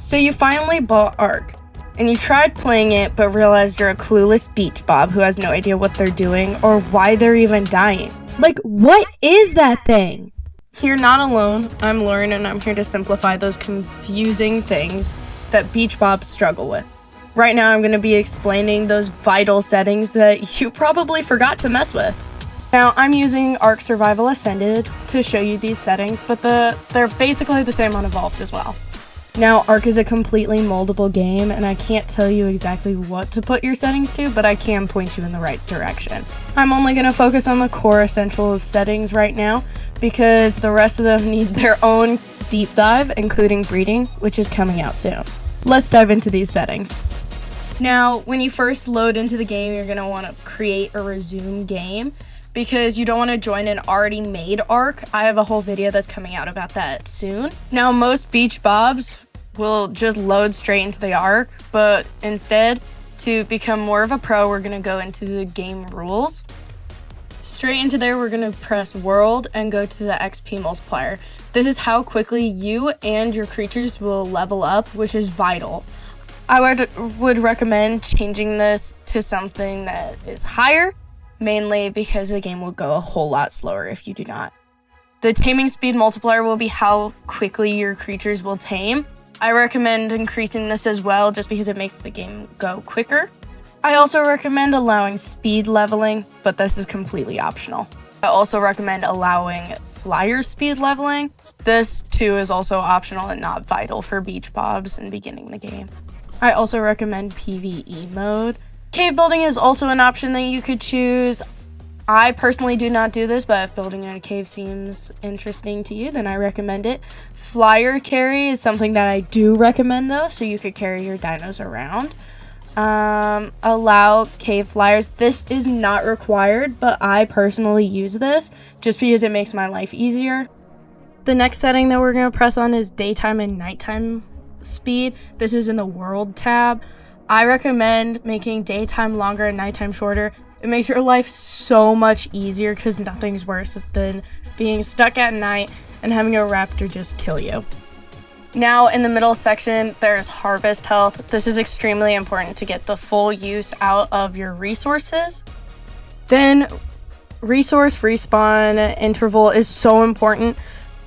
So you finally bought ARK, and you tried playing it but realized you're a clueless beach bob who has no idea what they're doing or why they're even dying. Like, what is that thing? You're not alone. I'm Lauren, and I'm here to simplify those confusing things that beach bobs struggle with. Right now, I'm going to be explaining those vital settings that you probably forgot to mess with. Now, I'm using ARK Survival Ascended to show you these settings, but they're basically the same on Evolved as well. Now, ARK is a completely moldable game, and I can't tell you exactly what to put your settings to, but I can point you in the right direction. I'm only going to focus on the core essential settings right now, because the rest of them need their own deep dive, including breeding, which is coming out soon. Let's dive into these settings. Now, when you first load into the game, you're going to want to create a resume game, because you don't want to join an already made ARK. I have a whole video that's coming out about that soon. Now, most beach bobs will just load straight into the ARK, but instead, to become more of a pro, we're going to go into the game rules. Straight into there, we're going to press world and go to the XP multiplier. This is how quickly you and your creatures will level up, which is vital. I would recommend changing this to something that is higher, mainly because the game will go a whole lot slower if you do not. The taming speed multiplier will be how quickly your creatures will tame. I recommend increasing this as well just because it makes the game go quicker. I also recommend allowing speed leveling, but this is completely optional. I also recommend allowing flyer speed leveling. This too is also optional and not vital for beach bobs and beginning the game. I also recommend PvE mode. Cave building is also an option that you could choose. I personally do not do this, but if building in a cave seems interesting to you, then I recommend it. Flyer carry is something that I do recommend though, so you could carry your dinos around. Allow cave flyers. This is not required, but I personally use this just because it makes my life easier. The next setting that we're going to press on is daytime and nighttime speed. This is in the world tab. I recommend making daytime longer and nighttime shorter. It makes your life so much easier because nothing's worse than being stuck at night and having a raptor just kill you. Now in the middle section, there's harvest health. This is extremely important to get the full use out of your resources. Then resource respawn interval is so important.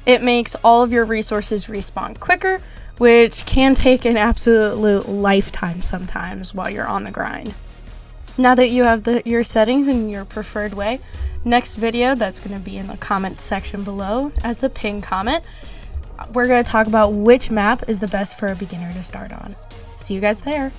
It makes all of your resources respawn quicker, which can take an absolute lifetime sometimes while you're on the grind. Now that you have your settings in your preferred way, next video that's going to be in the comment section below as the pinned comment, we're going to talk about which map is the best for a beginner to start on. See you guys there.